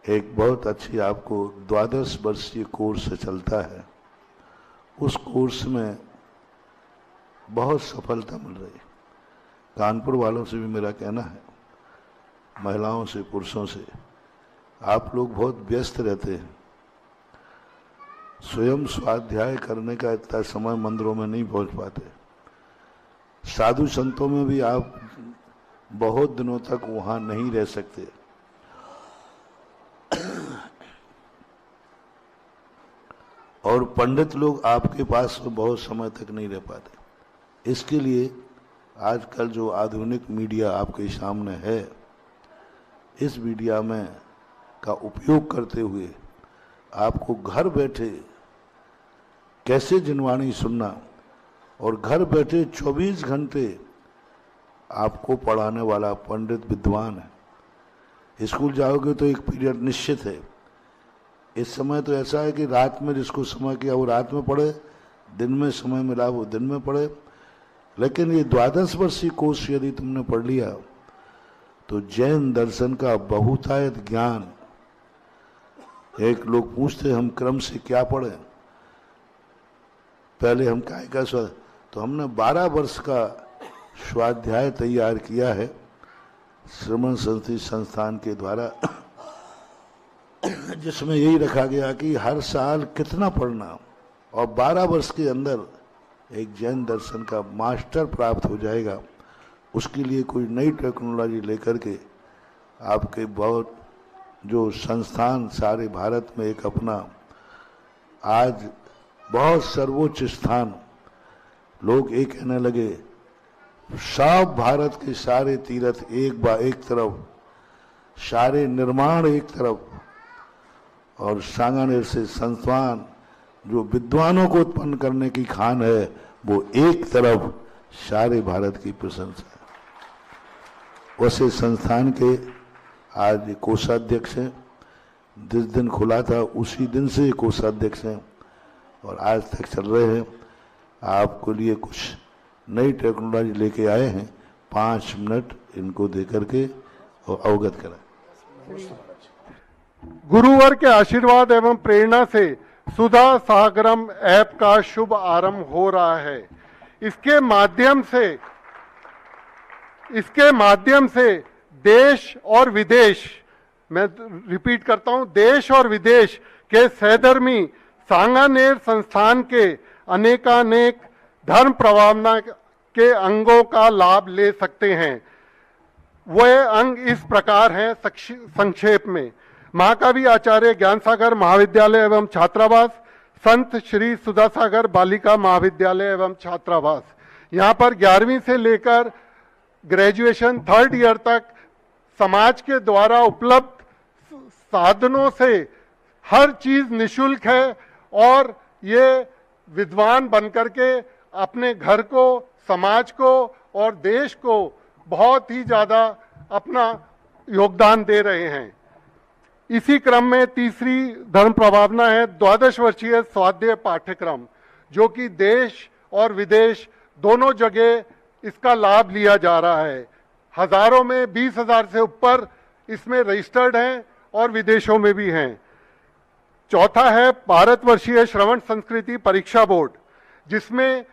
एक बहुत अच्छी आपको 12 वर्षीय कोर्स चलता है। उस कोर्स में बहुत सफलता मिल रही है। कानपुर वालों से भी मेरा कहना है, महिलाओं से, पुरुषों से, आप लोग बहुत व्यस्त रहते हैं, स्वयं स्वाध्याय करने का इतना समय मंदिरों में नहीं पहुंच पाते। साधु संतों में भी आप बहुत दिनों तक वहां नहीं रह सकते। और पंडित लोग आपके पास बहुत समय तक नहीं रह पाते। इसके लिए आजकल जो आधुनिक मीडिया आपके सामने है, इस मीडिया में का उपयोग करते हुए आपको घर बैठे कैसे जिनवाणी सुनना, और घर बैठे 24 घंटे आपको पढ़ाने वाला पंडित विद्वान है। स्कूल जाओगे तो एक पीरियड निश्चित है। इस समय तो ऐसा है कि रात में जिसको समय किया वो रात में पढ़े, दिन में समय मिला वो दिन में पढ़े। लेकिन ये 12 वर्षीय कोर्स यदि तुमने पढ़ लिया तो जैन दर्शन का बहुतायत ज्ञान, एक लोग पूछते हम क्रम से क्या पढ़े, पहले हम काय का तो हमने 12 वर्ष का स्वाध्याय तैयार किया है श्रमण संस्कृति संस्थान के द्वारा, जिसमें यही रखा गया कि हर साल कितना पढ़ना, और 12 वर्ष के अंदर एक जैन दर्शन का मास्टर प्राप्त हो जाएगा। उसके लिए कोई नई टेक्नोलॉजी लेकर के आपके बहुत जो संस्थान सारे भारत में एक अपना आज बहुत सर्वोच्च स्थान, लोग एक कहने लगे सब भारत के सारे तीर्थ एक तरफ, सारे निर्माण एक तरफ, और सांगानेर से संस्थान जो विद्वानों को उत्पन्न करने की खान है वो एक तरफ, सारे भारत की प्रशंसा है। वैसे संस्थान के आज कोषाध्यक्ष हैं, जिस दिन खुला था उसी दिन से कोषाध्यक्ष हैं और आज तक चल रहे हैं। आपके लिए कुछ नई टेक्नोलॉजी लेके आए हैं, 5 मिनट इनको देकर के और अवगत कराएं। गुरुवर के आशीर्वाद एवं प्रेरणा से सुधा सागरम ऐप का शुभ आरंभ हो रहा है। इसके माध्यम से देश और विदेश, मैं रिपीट करता हूं, देश और विदेश के सहधर्मी सांगानेर संस्थान के अनेकानेक धर्म प्रभावना के अंगों का लाभ ले सकते हैं। वह अंग इस प्रकार हैं, संक्षेप में, महाकवि आचार्य ज्ञान सागर महाविद्यालय एवं छात्रावास, संत श्री सुधा सागर बालिका महाविद्यालय एवं छात्रावास। यहाँ पर 11वीं से लेकर ग्रेजुएशन 3rd ईयर तक समाज के द्वारा उपलब्ध साधनों से हर चीज निशुल्क है, और ये विद्वान बनकर के अपने घर को, समाज को और देश को बहुत ही ज्यादा अपना योगदान दे रहे हैं। इसी क्रम में तीसरी धर्म प्रभावना है 12 वर्षीय स्वाध्याय पाठ्यक्रम, जो कि देश और विदेश दोनों जगह इसका लाभ लिया जा रहा है। हजारों में 20,000 से ऊपर इसमें रजिस्टर्ड हैं और विदेशों में भी हैं। चौथा है भारतवर्षीय श्रवण संस्कृति परीक्षा बोर्ड, जिसमें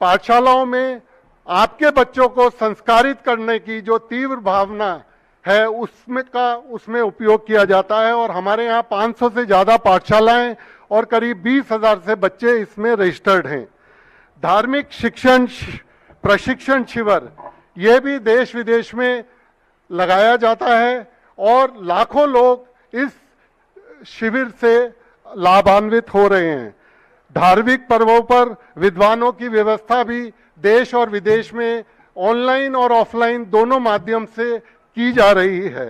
पाठशालाओं में आपके बच्चों को संस्कारित करने की जो तीव्र भावना है उसमें उपयोग किया जाता है। और हमारे यहाँ 500 से ज्यादा पाठशालाएं और करीब 20,000 से बच्चे इसमें रजिस्टर्ड हैं। धार्मिक शिक्षण प्रशिक्षण शिविर, ये भी देश विदेश में लगाया जाता है और लाखों लोग इस शिविर से लाभान्वित हो रहे हैं। धार्मिक पर्वों पर विद्वानों की व्यवस्था भी देश और विदेश में ऑनलाइन और ऑफलाइन दोनों माध्यम से की जा रही है।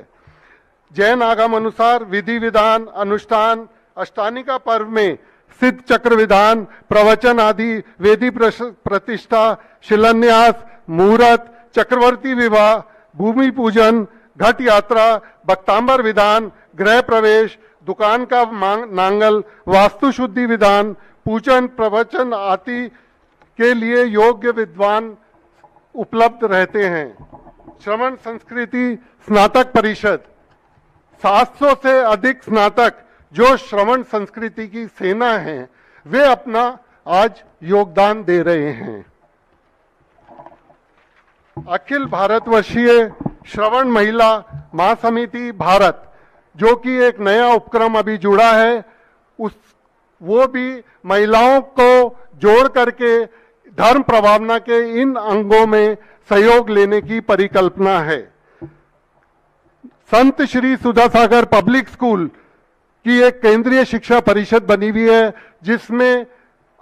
जैन आगम अनुसार विधि विधान, अनुष्ठान, अष्टानिका पर्व में सिद्ध चक्र विधान, प्रवचन आदि, वेदी प्रतिष्ठा, शिलान्यास, मुहूर्त, चक्रवर्ती विवाह, भूमि पूजन, घट यात्रा, भक्तांबर विधान, गृह प्रवेश, दुकान का नांगल, वास्तु शुद्धि विधान, पूजन, प्रवचन आदि के लिए योग्य विद्वान उपलब्ध रहते हैं। श्रवण संस्कृति स्नातक परिषद 700 से अधिक स्नातक जो श्रवण संस्कृति की सेना हैं, वे अपना आज योगदान दे रहे हैं। अखिल भारतवर्षीय श्रवण महिला महासमिति भारत, जो कि एक नया उपक्रम अभी जुड़ा है, वो भी महिलाओं को जोड़ करके धर्म प्रभावना के इन अंगों में सहयोग लेने की परिकल्पना है। संत श्री सुधा सागर पब्लिक स्कूल की एक केंद्रीय शिक्षा परिषद बनी हुई है, जिसमें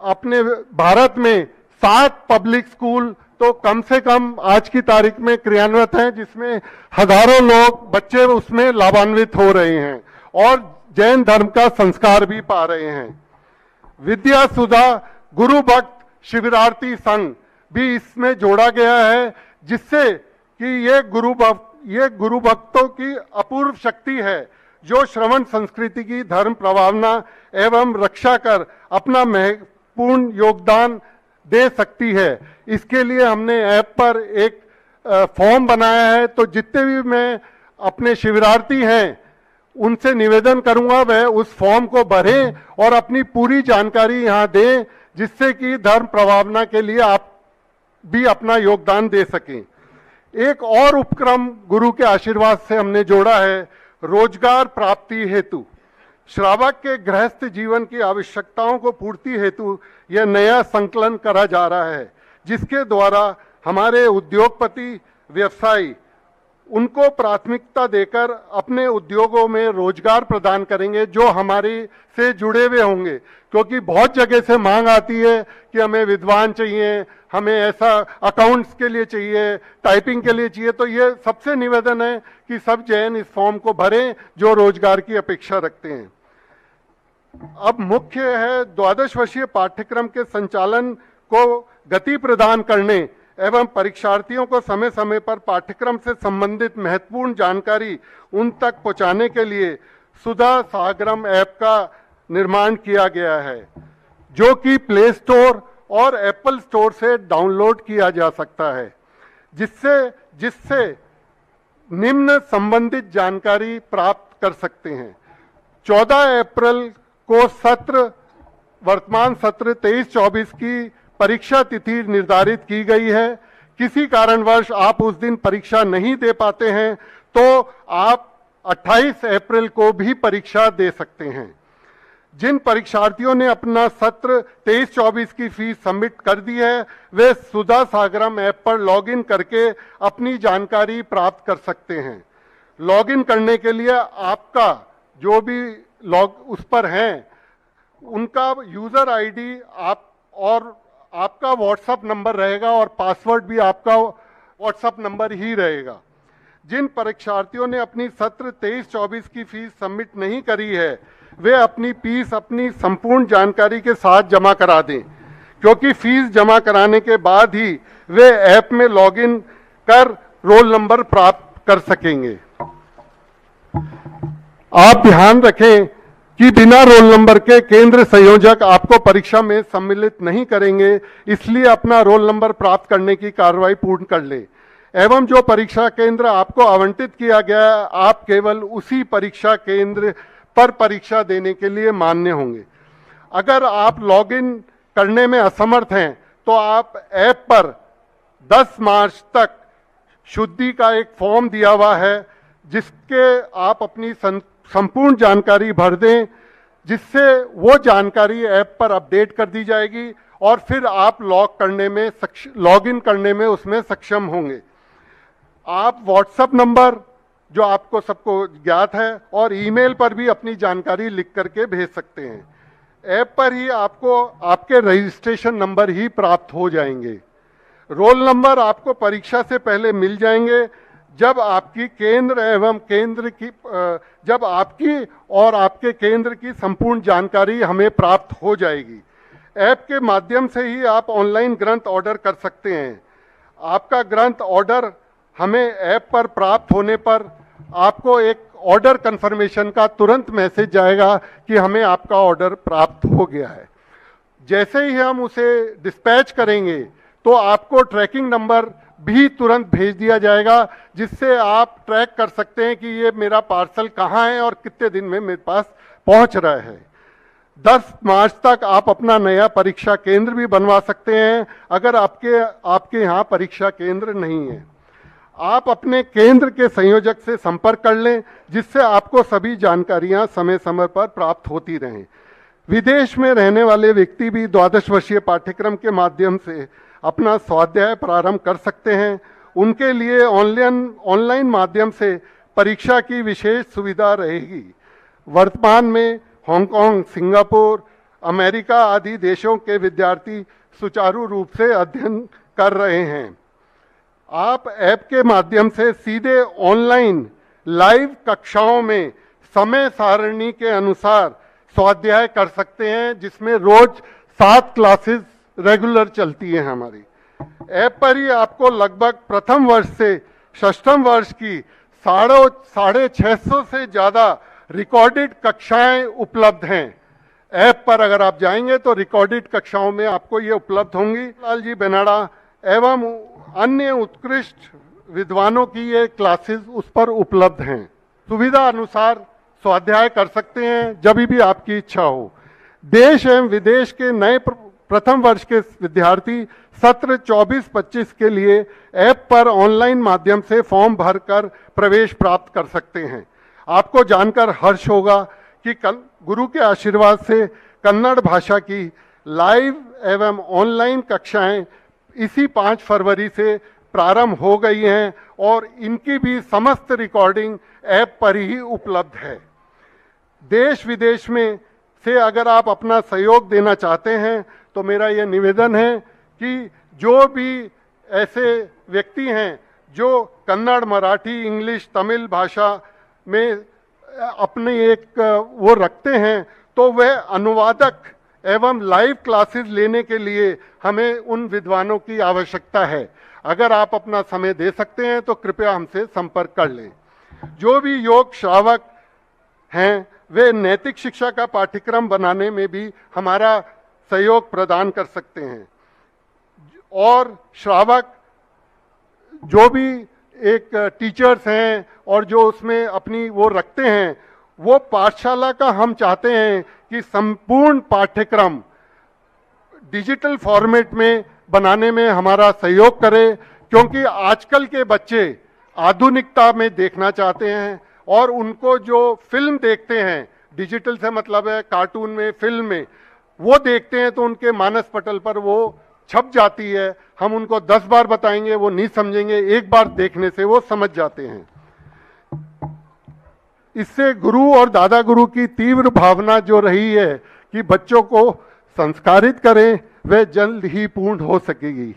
अपने भारत में 7 पब्लिक स्कूल तो कम से कम आज की तारीख में क्रियान्वित हैं, जिसमें हजारों लोग बच्चे उसमें लाभान्वित हो रहे हैं और जैन धर्म का संस्कार भी पा रहे हैं। विद्या सुधा गुरु भक्त शिविरार्थी संघ भी इसमें जोड़ा गया है, जिससे कि ये गुरु भक्तों की अपूर्व शक्ति है, जो श्रवण संस्कृति की धर्म प्रभावना एवं रक्षा कर अपना महत्वपूर्ण योगदान दे सकती है। इसके लिए हमने ऐप पर एक फॉर्म बनाया है, तो जितने भी मैं अपने शिविरार्थी हैं उनसे निवेदन करूंगा वह उस फॉर्म को भरें और अपनी पूरी जानकारी यहां दें, जिससे कि धर्म प्रभावना के लिए आप भी अपना योगदान दे सकें। एक और उपक्रम गुरु के आशीर्वाद से हमने जोड़ा है, रोजगार प्राप्ति हेतु। श्रावक के गृहस्थ जीवन की आवश्यकताओं को पूर्ति हेतु यह नया संकलन करा जा रहा है, जिसके द्वारा हमारे उद्योगपति व्यवसायी उनको प्राथमिकता देकर अपने उद्योगों में रोजगार प्रदान करेंगे, जो हमारे से जुड़े हुए होंगे। क्योंकि बहुत जगह से मांग आती है कि हमें विद्वान चाहिए, हमें ऐसा अकाउंट्स के लिए चाहिए, टाइपिंग के लिए चाहिए। तो ये सबसे निवेदन है कि सब जैन इस फॉर्म को भरें जो रोजगार की अपेक्षा रखते हैं। अब मुख्य है 12 वर्षीय पाठ्यक्रम के संचालन को गति प्रदान करने एवं परीक्षार्थियों को समय समय पर पाठ्यक्रम से संबंधित महत्वपूर्ण जानकारी उन तक पहुंचाने के लिए सुधा सागरम ऐप का निर्माण किया गया है, जो कि प्ले स्टोर और एप्पल स्टोर से डाउनलोड किया जा सकता है, जिससे निम्न संबंधित जानकारी प्राप्त कर सकते हैं। 14 अप्रैल को वर्तमान सत्र 23-24 की परीक्षा तिथि निर्धारित की गई है। किसी कारणवश आप उस दिन परीक्षा नहीं दे पाते हैं तो आप 28 अप्रैल को भी परीक्षा दे सकते हैं। जिन परीक्षार्थियों ने अपना सत्र 23-24 की फीस सबमिट कर दी है, वे सुधा सागरम ऐप पर लॉगिन करके अपनी जानकारी प्राप्त कर सकते हैं। लॉगिन करने के लिए आपका जो भी उस पर हैं, उनका यूजर आईडी और आपका व्हाट्सएप नंबर रहेगा और पासवर्ड भी आपका व्हाट्सएप नंबर ही रहेगा। जिन परीक्षार्थियों ने अपनी सत्र 23-24 की फीस सबमिट नहीं करी है, वे अपनी फीस अपनी संपूर्ण जानकारी के साथ जमा करा दें, क्योंकि फीस जमा कराने के बाद ही वे ऐप में लॉगिन कर रोल नंबर प्राप्त कर सकेंगे। आप ध्यान रखें कि बिना रोल नंबर के केंद्र संयोजक आपको परीक्षा में सम्मिलित नहीं करेंगे, इसलिए अपना रोल नंबर प्राप्त करने की कार्रवाई पूर्ण कर लें। एवं जो परीक्षा केंद्र आपको आवंटित किया गया है, आप केवल उसी परीक्षा केंद्र पर परीक्षा देने के लिए मान्य होंगे। अगर आप लॉगिन करने में असमर्थ हैं तो आप ऐप पर 10 मार्च तक शुद्धि का एक फॉर्म दिया हुआ है, जिसके आप अपनी संपूर्ण जानकारी भर दें, जिससे वो जानकारी ऐप पर अपडेट कर दी जाएगी और फिर आप लॉगिन करने में उसमें सक्षम होंगे। आप व्हाट्सएप नंबर जो आपको सबको ज्ञात है और ईमेल पर भी अपनी जानकारी लिख करके भेज सकते हैं। ऐप पर ही आपको आपके रजिस्ट्रेशन नंबर ही प्राप्त हो जाएंगे। रोल नंबर आपको परीक्षा से पहले मिल जाएंगे, जब आपकी और आपके केंद्र की संपूर्ण जानकारी हमें प्राप्त हो जाएगी। ऐप के माध्यम से ही आप ऑनलाइन ग्रंथ ऑर्डर कर सकते हैं। आपका ग्रंथ ऑर्डर हमें ऐप पर प्राप्त होने पर आपको एक ऑर्डर कंफर्मेशन का तुरंत मैसेज जाएगा कि हमें आपका ऑर्डर प्राप्त हो गया है। जैसे ही हम उसे डिस्पैच करेंगे तो आपको ट्रैकिंग नंबर भी तुरंत भेज दिया जाएगा, जिससे आप ट्रैक कर सकते हैं कि ये मेरा पार्सल कहाँ है और कितने दिन में मेरे पास पहुंच रहा है। 10 मार्च तक आप अपना नया परीक्षा केंद्र भी बनवा सकते हैं अगर आपके यहाँ परीक्षा केंद्र नहीं है। आप अपने केंद्र के संयोजक से संपर्क कर लें, जिससे आपको सभी जानकारियां समय समय पर प्राप्त होती रहें। विदेश में रहने वाले व्यक्ति भी 12 वर्षीय पाठ्यक्रम के माध्यम से अपना स्वाध्याय प्रारंभ कर सकते हैं। उनके लिए ऑनलाइन माध्यम से परीक्षा की विशेष सुविधा रहेगी। वर्तमान में हांगकांग, सिंगापुर, अमेरिका आदि देशों के विद्यार्थी सुचारू रूप से अध्ययन कर रहे हैं। आप ऐप के माध्यम से सीधे ऑनलाइन लाइव कक्षाओं में समय सारणी के अनुसार स्वाध्याय कर सकते हैं, जिसमें रोज 7 क्लासेस रेगुलर चलती है हमारी। ऐप पर ही आपको लगभग प्रथम वर्ष से षष्ठम वर्ष की 650 से ज्यादा रिकॉर्डेड कक्षाएं उपलब्ध हैं। ऐप पर अगर आप जाएंगे तो रिकॉर्डेड कक्षाओं में आपको ये उपलब्ध होंगी। लालजी बेनाडा एवं अन्य उत्कृष्ट विद्वानों की ये क्लासेस उस पर उपलब्ध हैं। सुविधा अनुसार स्वाध्याय कर सकते हैं जब भी आपकी इच्छा हो। देश एवं विदेश के नए प्रथम वर्ष के विद्यार्थी सत्र 24-25 के लिए ऐप पर ऑनलाइन माध्यम से फॉर्म भरकर प्रवेश प्राप्त कर सकते हैं। आपको जानकर हर्ष होगा कि गुरु के आशीर्वाद से कन्नड़ भाषा की लाइव एवं ऑनलाइन कक्षाएं इसी 5 फरवरी से प्रारंभ हो गई हैं और इनकी भी समस्त रिकॉर्डिंग ऐप पर ही उपलब्ध है। देश विदेश में से अगर आप अपना सहयोग देना चाहते हैं तो मेरा यह निवेदन है कि जो भी ऐसे व्यक्ति हैं जो कन्नड़, मराठी, इंग्लिश, तमिल भाषा में अपने एक वो रखते हैं, तो वह अनुवादक एवं लाइव क्लासेस लेने के लिए हमें उन विद्वानों की आवश्यकता है। अगर आप अपना समय दे सकते हैं तो कृपया हमसे संपर्क कर लें। जो भी योग श्रावक हैं वे नैतिक शिक्षा का पाठ्यक्रम बनाने में भी हमारा सहयोग प्रदान कर सकते हैं। और श्रावक जो भी एक टीचर्स हैं और जो उसमें अपनी वो रखते हैं, वो पाठशाला का हम चाहते हैं कि संपूर्ण पाठ्यक्रम डिजिटल फॉर्मेट में बनाने में हमारा सहयोग करें, क्योंकि आजकल के बच्चे आधुनिकता में देखना चाहते हैं और उनको जो फिल्म देखते हैं, डिजिटल से मतलब है कार्टून में, फिल्म में, वो देखते हैं तो उनके मानस पटल पर वो छप जाती है। हम उनको 10 बार बताएंगे वो नहीं समझेंगे, एक बार देखने से वो समझ जाते हैं। इससे गुरु और दादा गुरु की तीव्र भावना जो रही है कि बच्चों को संस्कारित करें, वह जल्द ही पूर्ण हो सकेगी।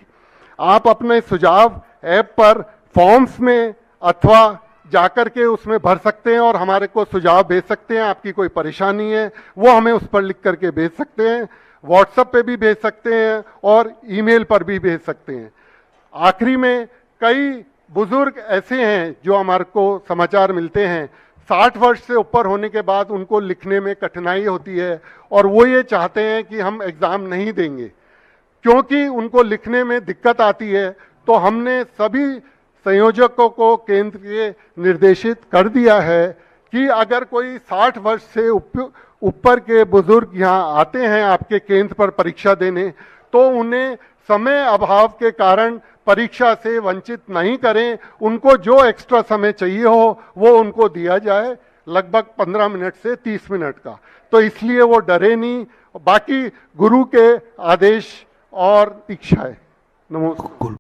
आप अपने सुझाव ऐप पर फॉर्म्स में अथवा जाकर के उसमें भर सकते हैं और हमारे को सुझाव भेज सकते हैं। आपकी कोई परेशानी है वो हमें उस पर लिख करके भेज सकते हैं, व्हाट्सएप पे भी भेज सकते हैं और ईमेल पर भी भेज सकते हैं। आखिरी में कई बुजुर्ग ऐसे हैं जो हमारे को समाचार मिलते हैं 60 वर्ष से ऊपर होने के बाद उनको लिखने में कठिनाई होती है और वो ये चाहते हैं कि हम एग्ज़ाम नहीं देंगे क्योंकि उनको लिखने में दिक्कत आती है। तो हमने सभी संयोजकों को केंद्र के निर्देशित कर दिया है कि अगर कोई 60 वर्ष से ऊपर के बुजुर्ग यहाँ आते हैं आपके केंद्र पर परीक्षा देने, तो उन्हें समय अभाव के कारण परीक्षा से वंचित नहीं करें। उनको जो एक्स्ट्रा समय चाहिए हो वो उनको दिया जाए, लगभग 15 मिनट से 30 मिनट का। तो इसलिए वो डरे नहीं। बाकी गुरु के आदेश और इच्छा है। नमस्कार।